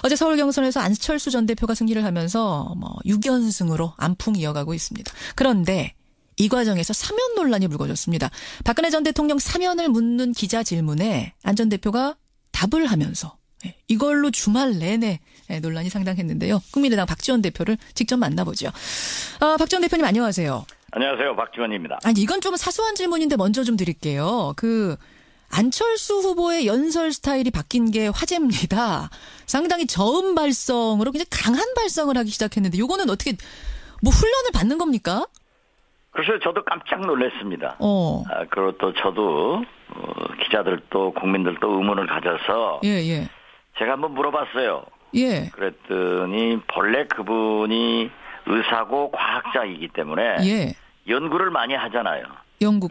어제 서울 경선에서 안철수 전 대표가 승리를 하면서 6연승으로 안풍이 이어가고 있습니다. 그런데 이 과정에서 사면 논란이 불거졌습니다. 박근혜 전 대통령 사면을 묻는 기자 질문에 안 전 대표가 답을 하면서 이걸로 주말 내내 논란이 상당했는데요. 국민의당 박지원 대표를 직접 만나보죠. 박지원 대표님 안녕하세요. 안녕하세요. 박지원입니다. 아니 이건 좀 사소한 질문인데 먼저 좀 드릴게요. 안철수 후보의 연설 스타일이 바뀐 게 화제입니다. 상당히 저음 발성으로 굉장히 강한 발성을 하기 시작했는데 이거는 어떻게 훈련을 받는 겁니까? 글쎄요. 저도 깜짝 놀랐습니다. 그리고 또 저도 기자들도 국민들도 의문을 가져서 제가 한번 물어봤어요. 그랬더니 본래 그분이 의사고 과학자이기 때문에 연구를 많이 하잖아요.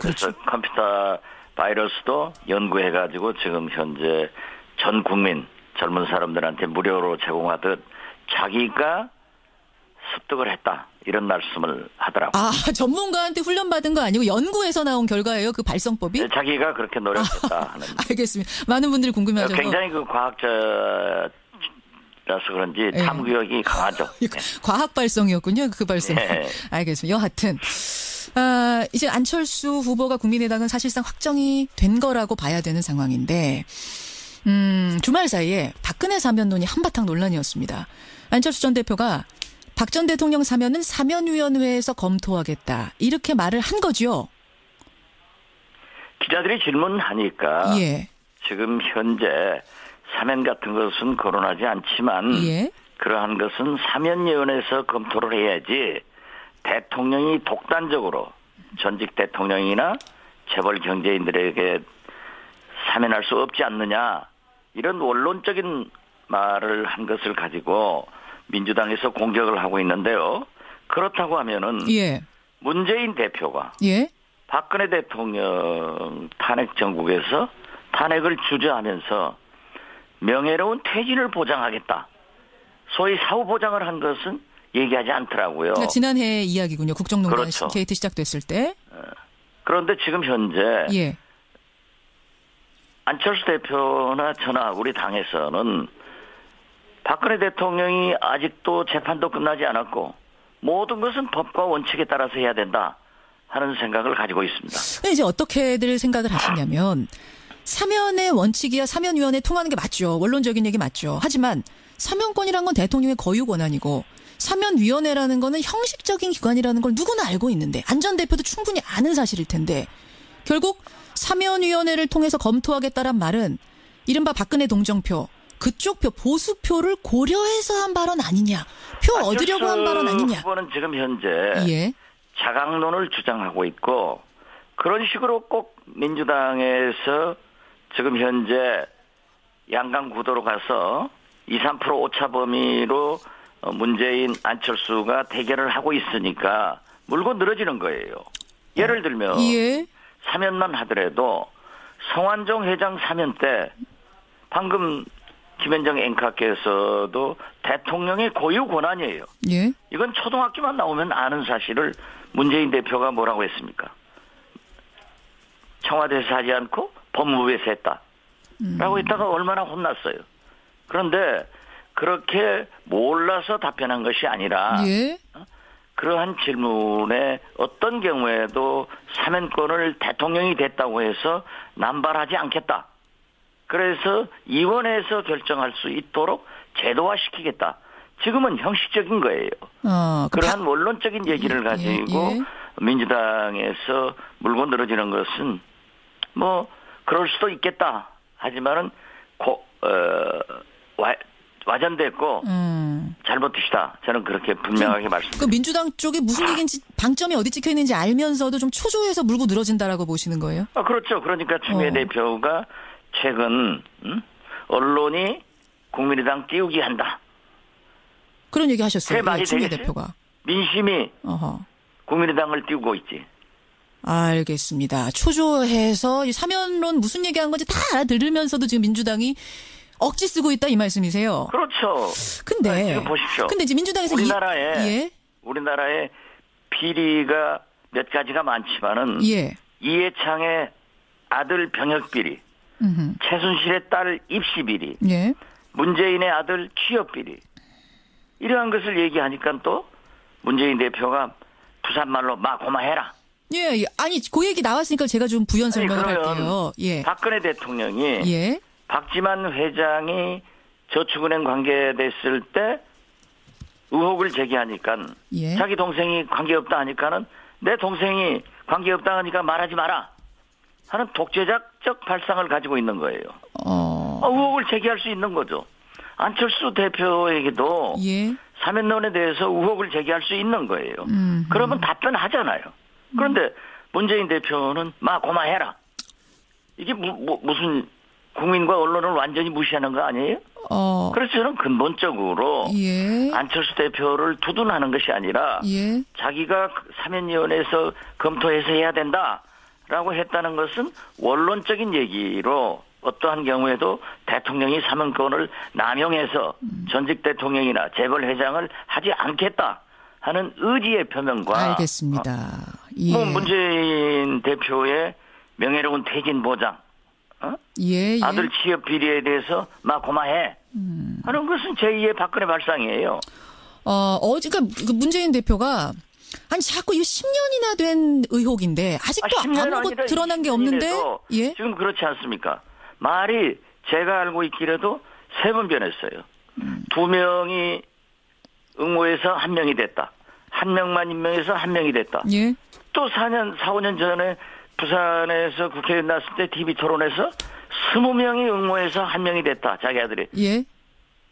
그렇죠. 컴퓨터 바이러스도 연구해가지고 지금 현재 전 국민 젊은 사람들한테 무료로 제공하듯 자기가 습득을 했다. 이런 말씀을 하더라고요. 전문가한테 훈련받은 거 아니고 연구에서 나온 결과예요? 그 발성법이? 네, 자기가 그렇게 노력했다 하는. 알겠습니다. 많은 분들이 궁금해하셔서. 굉장히 과학자라서 그런지 탐구력이 강하죠. 과학 발성이었군요. 그 발성. 알겠습니다. 여하튼. 이제 안철수 후보가 국민의당은 사실상 확정이 된 거라고 봐야 되는 상황인데, 주말 사이에 박근혜 사면론이 한바탕 논란이었습니다. 안철수 전 대표가 박 전 대통령 사면은 사면위원회에서 검토하겠다. 이렇게 말을 한 거죠. 기자들이 질문하니까 지금 현재 사면 같은 것은 거론하지 않지만 그러한 것은 사면위원회에서 검토를 해야지 대통령이 독단적으로 전직 대통령이나 재벌 경제인들에게 사면할 수 없지 않느냐 이런 원론적인 말을 한 것을 가지고 민주당에서 공격을 하고 있는데요. 그렇다고 하면은 문재인 대표가 박근혜 대통령 탄핵 정국에서 탄핵을 주저하면서 명예로운 퇴진을 보장하겠다. 소위 사후 보장을 한 것은 얘기하지 않더라고요. 그러니까 지난해 이야기군요. 국정농단 게이트 시작됐을 때. 그런데 지금 현재 안철수 대표나 저나 우리 당에서는 박근혜 대통령이 아직도 재판도 끝나지 않았고 모든 것은 법과 원칙에 따라서 해야 된다 하는 생각을 가지고 있습니다. 이제 어떻게들 생각을 하시냐면 사면의 원칙이야 사면위원회 통하는 게 맞죠. 원론적인 얘기 맞죠. 하지만 사면권이란 건 대통령의 고유 권한이고 사면위원회라는 거는 형식적인 기관이라는 걸 누구나 알고 있는데 안 전 대표도 충분히 아는 사실일 텐데 결국 사면위원회를 통해서 검토하겠다란 말은 이른바 박근혜 동정표 그쪽 표 보수표를 고려해서 한 발언 아니냐. 표 얻으려고 한 발언 아니냐. 후보는 지금 현재 자강론을 주장하고 있고 그런 식으로 꼭 민주당에서 지금 현재 양강 구도로 가서 2, 3% 오차 범위로 문재인 안철수가 대결을 하고 있으니까 물고 늘어지는 거예요. 예를 들면 사면만 하더라도 성완종 회장 사면 때 방금 김현정 앵커께서도 대통령의 고유 권한이에요. 이건 초등학교만 나오면 아는 사실을 문재인 대표가 뭐라고 했습니까? 청와대에서 하지 않고 법무부에서 했다. 라고 했다가 얼마나 혼났어요. 그런데 그렇게 몰라서 답변한 것이 아니라 그러한 질문에 어떤 경우에도 사면권을 대통령이 됐다고 해서 남발하지 않겠다. 그래서 위원회에서 결정할 수 있도록 제도화시키겠다. 지금은 형식적인 거예요. 그러한 원론적인 얘기를 가지고 민주당에서 물고 늘어지는 것은 그럴 수도 있겠다. 하지만은 와전됐고 잘못되시다. 저는 그렇게 분명하게 말씀드립니다. 그 민주당 쪽에 무슨 얘기인지 방점이 어디 찍혀 있는지 알면서도 좀 초조해서 물고 늘어진다라고 보시는 거예요? 그렇죠. 그러니까 추미애 대표가 최근 언론이 국민의당 띄우기 한다. 그런 얘기 하셨어요. 말이 추미애 되겠어요? 대표가. 민심이 국민의당을 띄우고 있지. 알겠습니다. 초조해서 이 사면론 무슨 얘기한 건지 다 알아들으면서도 지금 민주당이 억지 쓰고 있다 이 말씀이세요. 그렇죠. 근데 지금 보십시오. 근데 이제 민주당에서 우리나라에 비리가 몇 가지가 많지만은 이해창의 아들 병역 비리, 최순실의 딸 입시 비리, 문재인의 아들 취업 비리 이러한 것을 얘기하니까 또 문재인 대표가 부산말로 마 고마해라. 예, 예. 아니 그 얘기 나왔으니까 제가 좀 부연 설명을 아니, 할게요. 예. 박근혜 대통령이 예. 박지만 회장이 저축은행 관계됐을 때 의혹을 제기하니까 예. 자기 동생이 관계없다 하니까는 내 동생이 관계없다 하니까 말하지 마라 하는 독재자적 발상을 가지고 있는 거예요. 의혹을 제기할 수 있는 거죠. 안철수 대표에게도 예. 사면론에 대해서 의혹을 제기할 수 있는 거예요. 그러면 답변하잖아요. 그런데 문재인 대표는 마 고마해라. 이게 무슨 국민과 언론을 완전히 무시하는 거 아니에요? 그래서 저는 근본적으로 예. 안철수 대표를 두둔하는 것이 아니라 예. 자기가 사면위원회에서 검토해서 해야 된다라고 했다는 것은 원론적인 얘기로 어떠한 경우에도 대통령이 사면권을 남용해서 전직 대통령이나 재벌회장을 하지 않겠다 하는 의지의 표명과 알겠습니다. 예. 문재인 대표의 명예로운 퇴진 보장, 예, 예. 아들 취업 비리에 대해서 막 고마해 하는 것은 제2의 박근혜 발상이에요. 그러니까 그 문재인 대표가 아니 자꾸 이거 10년이나 된 의혹인데 아직도 10년 아무것도 아니라 드러난 게 없는데 20년에도 예? 지금 그렇지 않습니까? 말이 제가 알고 있기라도 3번 변했어요. 2명이 응모해서 1명이 됐다. 1명만 임명해서 1명이 됐다. 예. 또 4, 5년 전에 부산에서 국회의원 나왔을 때 TV 토론에서 20명이 응모해서 1명이 됐다. 자기 아들이. 예.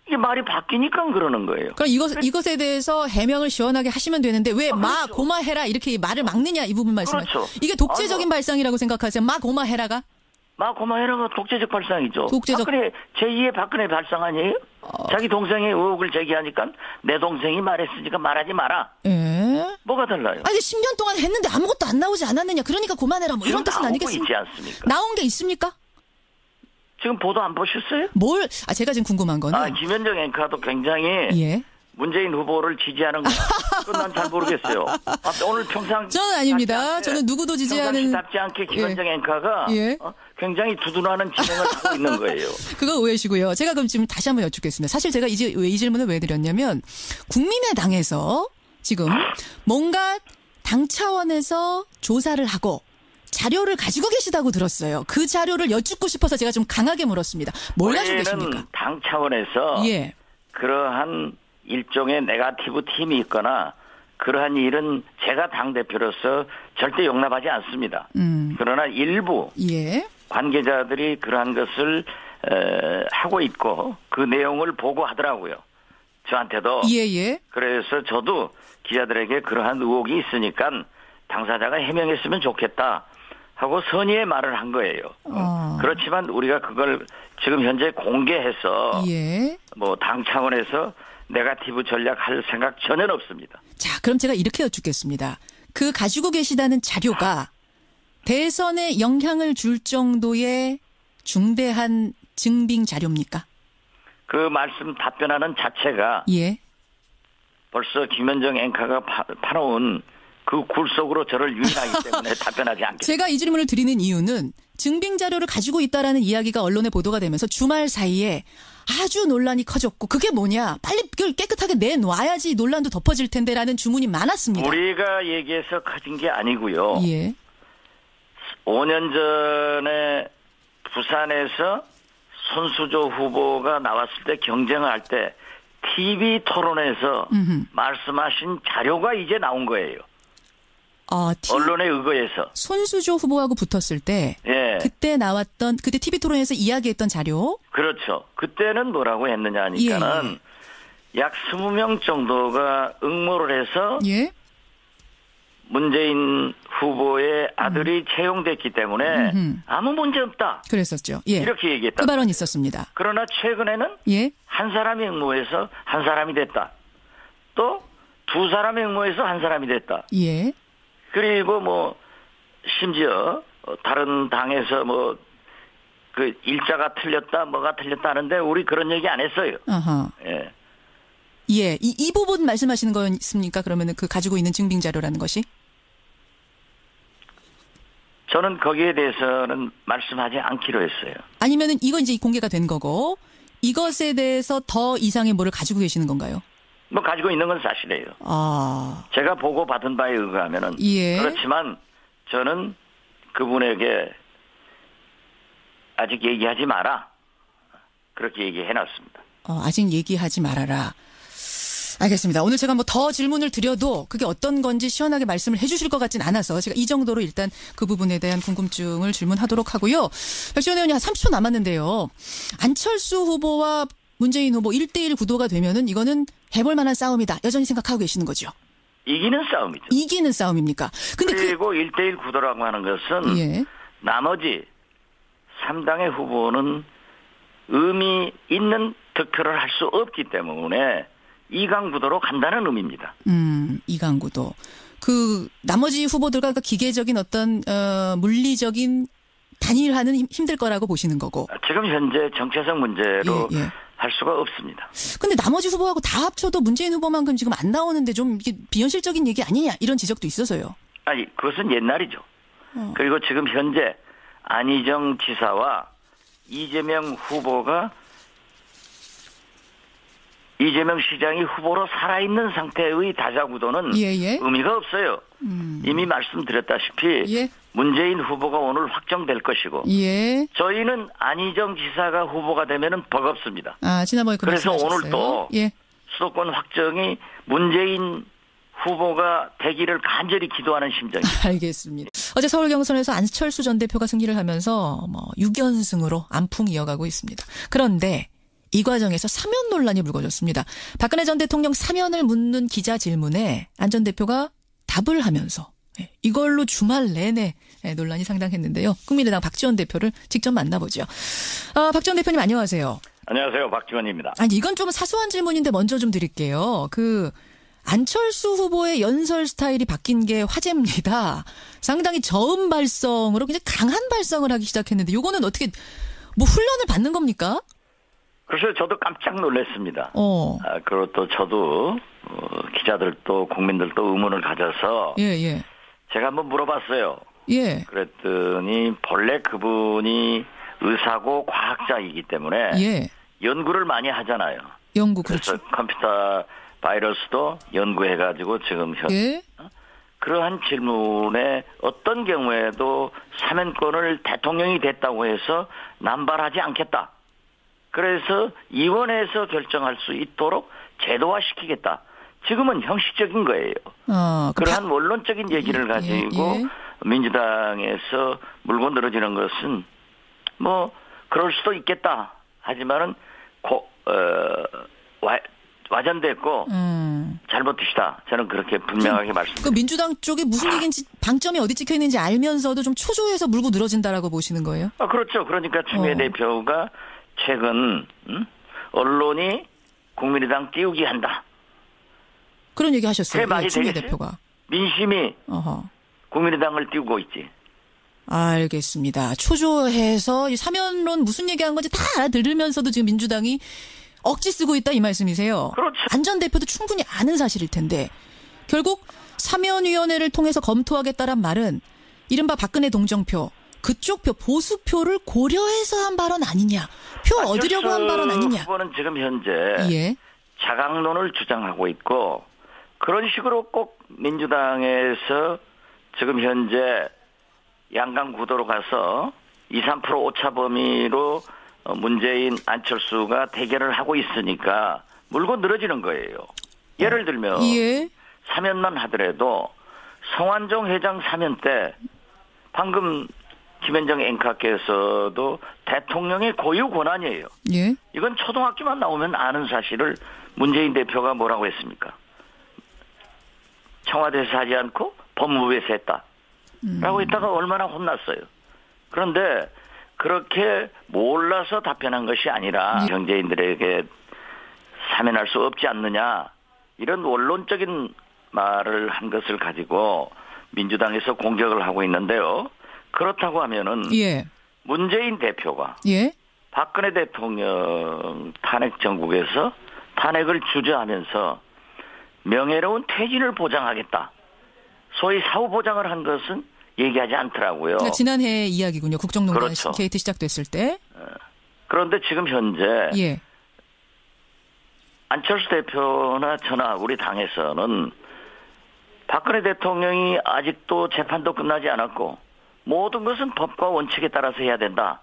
이게 말이 바뀌니까 그러는 거예요. 그럼 이것에 대해서 해명을 시원하게 하시면 되는데 왜 마 그렇죠. 고마해라 이렇게 말을 막느냐 이 부분 말씀하세요. 그렇죠. 이게 독재적인 발상이라고 생각하세요? 마 고마해라가? 마 고마해라가 독재적 발상이죠. 독재적. 박근혜 제2의 박근혜 발상 아니에요? 자기 동생의 의혹을 제기하니까 내 동생이 말했으니까 말하지 마라. 예. 뭐가 달라요? 아니 10년 동안 했는데 아무것도 안 나오지 않았느냐. 그러니까 그만해라 뭐 이런 뜻은 나오고 아니겠습니까? 있지 않습니까? 나온 게 있습니까? 지금 보도 안 보셨어요? 제가 지금 궁금한 거는 김현정 앵커도 굉장히 예. 문재인 후보를 지지하는 거. 그건 난 잘 모르겠어요. 오늘 평상 저는 아닙니다. 저는 누구도 지지하는 답지 않게 김현정 앵커가 예. 굉장히 두둔하는 진행을 하고 있는 거예요. 그거 오해시고요. 제가 그럼 지금 다시 한번 여쭙겠습니다. 사실 제가 이 질문을 왜 드렸냐면 국민의당에서 지금 뭔가 당 차원에서 조사를 하고 자료를 가지고 계시다고 들었어요. 그 자료를 여쭙고 싶어서 제가 좀 강하게 물었습니다. 뭘 가지고 계십니까? 당 차원에서 예. 그러한 일종의 네거티브 팀이 있거나 그러한 일은 제가 당대표로서 절대 용납하지 않습니다. 그러나 일부 예. 관계자들이 그러한 것을 하고 있고 그 내용을 보고하더라고요. 저한테도. 예. 그래서 저도 기자들에게 그러한 의혹이 있으니까 당사자가 해명했으면 좋겠다 하고 선의의 말을 한 거예요. 그렇지만 우리가 그걸 지금 현재 공개해서 예. 뭐 당 차원에서 네거티브 전략할 생각 전혀 없습니다. 자, 그럼 제가 이렇게 여쭙겠습니다. 그 가지고 계시다는 자료가 대선에 영향을 줄 정도의 중대한 증빙 자료입니까? 그 말씀 답변하는 자체가 예. 벌써 김현정 앵커가 파놓은 그 굴 속으로 저를 유인하기 때문에 답변하지 않겠습니다. 제가 이 질문을 드리는 이유는 증빙 자료를 가지고 있다라는 이야기가 언론에 보도가 되면서 주말 사이에 아주 논란이 커졌고 그게 뭐냐. 빨리 그걸 깨끗하게 내놔야지 논란도 덮어질 텐데라는 주문이 많았습니다. 우리가 얘기해서 커진 게 아니고요. 예. 5년 전에 부산에서 손수조 후보가 나왔을 때 경쟁을 할 때 TV 토론에서 말씀하신 자료가 이제 나온 거예요. 언론에 의거해서. 손수조 후보하고 붙었을 때 예. 그때 TV 토론에서 이야기했던 자료. 그렇죠. 그때는 뭐라고 했느냐 하니까는 약 20명 정도가 응모를 해서 예. 문재인 후보의 아들이 채용됐기 때문에 아무 문제 없다. 그랬었죠. 예. 이렇게 얘기했다. 그 발언이 있었습니다. 그러나 최근에는 예. 한 사람이 응모해서 한 사람이 됐다. 또 두 사람이 응모해서 한 사람이 됐다. 예. 그리고 뭐 심지어 다른 당에서 뭐 그 일자가 틀렸다 뭐가 틀렸다 하는데 우리 그런 얘기 안 했어요. 아하. 예. 예. 이 부분 말씀하시는 거였습니까? 그러면은 그 가지고 있는 증빙 자료라는 것이? 저는 거기에 대해서는 말씀하지 않기로 했어요. 아니면은 이건 이제 공개가 된 거고 이것에 대해서 더 이상의 뭐를 가지고 계시는 건가요? 뭐 가지고 있는 건 사실이에요. 제가 보고 받은 바에 의하면은 예. 그렇지만 저는 그분에게 아직 얘기하지 마라. 그렇게 얘기해놨습니다. 아직 얘기하지 말아라. 알겠습니다. 오늘 제가 뭐 더 질문을 드려도 그게 어떤 건지 시원하게 말씀을 해주실 것 같진 않아서 제가 이 정도로 일단 그 부분에 대한 궁금증을 질문하도록 하고요. 백시원 의원이 한 30초 남았는데요. 안철수 후보와 문재인 후보 1대1 구도가 되면은 이거는 해볼 만한 싸움이다. 여전히 생각하고 계시는 거죠? 이기는 싸움이죠. 이기는 싸움입니까? 근데 그리고 1대1 구도라고 하는 것은 예. 나머지 3당의 후보는 의미 있는 득표를 할 수 없기 때문에 2강 구도로 간다는 의미입니다. 2강 구도. 그 나머지 후보들과 기계적인 어떤 물리적인 단일화는 힘들 거라고 보시는 거고. 지금 현재 정체성 문제로 예. 할 수가 없습니다. 근데 나머지 후보하고 다 합쳐도 문재인 후보만큼 지금 안 나오는데 좀 이게 비현실적인 얘기 아니냐 이런 지적도 있어서요. 아니 그것은 옛날이죠. 그리고 지금 현재 안희정 지사와 이재명 후보가 이재명 시장이 후보로 살아있는 상태의 다자구도는 예. 의미가 없어요. 이미 말씀드렸다시피 예. 문재인 후보가 오늘 확정될 것이고 예. 저희는 안희정 지사가 후보가 되면은 버겁습니다. 지난번에 그래서 말씀하셨어요. 오늘 또 예. 수도권 확정이 문재인 후보가 되기를 간절히 기도하는 심정입니다. 알겠습니다. 어제 서울 경선에서 안철수 전 대표가 승리를 하면서 6연승으로 안풍 이어가고 있습니다. 그런데 이 과정에서 사면 논란이 불거졌습니다. 박근혜 전 대통령 사면을 묻는 기자 질문에 안 전 대표가 답을 하면서 이걸로 주말 내내 논란이 상당했는데요. 국민의당 박지원 대표를 직접 만나보죠. 박지원 대표님 안녕하세요. 안녕하세요. 박지원입니다. 아니 이건 좀 사소한 질문인데 먼저 좀 드릴게요. 안철수 후보의 연설 스타일이 바뀐 게 화제입니다. 상당히 저음 발성으로 굉장히 강한 발성을 하기 시작했는데 이거는 어떻게 훈련을 받는 겁니까? 글쎄요, 저도 깜짝 놀랐습니다. 그리고 또 저도 기자들도 국민들도 의문을 가져서 예. 제가 한번 물어봤어요. 예. 그랬더니 본래 그분이 의사고 과학자이기 때문에 예. 연구를 많이 하잖아요. 연구 그래서 그렇죠. 컴퓨터 바이러스도 연구해가지고 지금 예. 그러한 질문에 어떤 경우에도 사면권을 대통령이 됐다고 해서 남발하지 않겠다. 그래서 위원회에서 결정할 수 있도록 제도화시키겠다. 지금은 형식적인 거예요. 그러한 원론적인 얘기를 가지고 민주당에서 물고 늘어지는 것은 그럴 수도 있겠다. 하지만은 와전됐고 잘못이다. 저는 그렇게 분명하게 말씀드립니다. 민주당 쪽에 무슨 얘기인지 방점이 어디 찍혀 있는지 알면서도 좀 초조해서 물고 늘어진다라고 보시는 거예요? 그렇죠. 그러니까 추미애 대표가 최근 언론이 국민의당 띄우기 한다. 그런 얘기 하셨어요. 말이 추미애 되겠어요? 대표가. 민심이 국민의당을 띄우고 있지. 알겠습니다. 초조해서 이 사면론 무슨 얘기한 건지 다 알아들으면서도 지금 민주당이 억지 쓰고 있다 이 말씀이세요. 그렇죠. 안 전 대표도 충분히 아는 사실일 텐데 결국 사면위원회를 통해서 검토하겠다란 말은 이른바 박근혜 동정표 그쪽 표 보수표를 고려해서 한 발언 아니냐. 표 얻으려고 한 발언 아니냐. 후보는 지금 현재 자강론을 주장하고 있고 그런 식으로 꼭 민주당에서 지금 현재 양강 구도로 가서 2, 3% 오차 범위로 문재인 안철수가 대결을 하고 있으니까 물고 늘어지는 거예요. 예를 들면 사면만 하더라도 성완종 회장 사면 때 방금 김현정 앵커께서도 대통령의 고유 권한이에요. 이건 초등학교만 나오면 아는 사실을 문재인 대표가 뭐라고 했습니까? 청와대에서 하지 않고 법무부에서 했다. 라고 했다가 얼마나 혼났어요. 그런데 그렇게 몰라서 답변한 것이 아니라 경제인들에게 사면할 수 없지 않느냐 이런 원론적인 말을 한 것을 가지고 민주당에서 공격을 하고 있는데요. 그렇다고 하면은 문재인 대표가 박근혜 대통령 탄핵 정국에서 탄핵을 주저하면서 명예로운 퇴진을 보장하겠다. 소위 사후 보장을 한 것은 얘기하지 않더라고요. 그러니까 지난해 이야기군요. 국정농단 그렇죠. 게이트 시작됐을 때. 그런데 지금 현재 안철수 대표나 저나 우리 당에서는 박근혜 대통령이 아직도 재판도 끝나지 않았고 모든 것은 법과 원칙에 따라서 해야 된다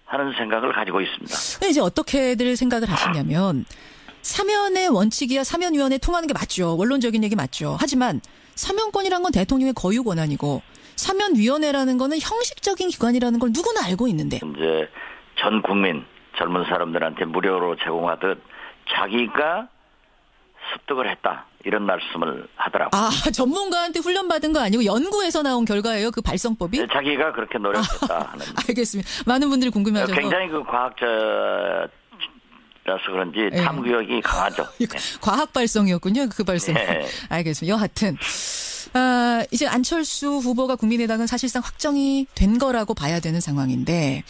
하는 생각을 가지고 있습니다. 이제 어떻게들 생각을 하시냐면 사면의 원칙이야 사면위원회 통하는 게 맞죠. 원론적인 얘기 맞죠. 하지만 사면권이란 건 대통령의 거유 권한이고 사면위원회라는 거는 형식적인 기관이라는 걸 누구나 알고 있는데 이제 전 국민 젊은 사람들한테 무료로 제공하듯 자기가 습득을 했다 이런 말씀을 하더라고요. 아, 전문가한테 훈련받은 거 아니고 연구에서 나온 결과예요? 그 발성법이? 네, 자기가 그렇게 노력했다 하는. 알겠습니다. 많은 분들이 궁금해하셔서. 굉장히 그 과학자라서 그런지 네. 탐구력이 강하죠. 네. 과학 발성이었군요. 그 발성. 네. 알겠습니다. 여하튼 이제 안철수 후보가 국민의당은 사실상 확정이 된 거라고 봐야 되는 상황인데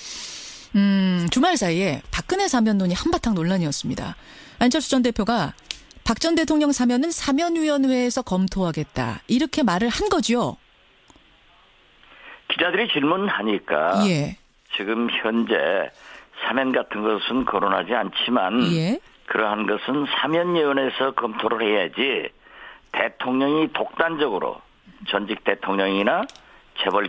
주말 사이에 박근혜 사면론이 한바탕 논란이었습니다. 안철수 전 대표가 박 전 대통령 사면은 사면위원회에서 검토하겠다. 이렇게 말을 한 거죠. 기자들이 질문하니까 예. 지금 현재 사면 같은 것은 거론하지 않지만 예. 그러한 것은 사면위원회에서 검토를 해야지 대통령이 독단적으로 전직 대통령이나 재벌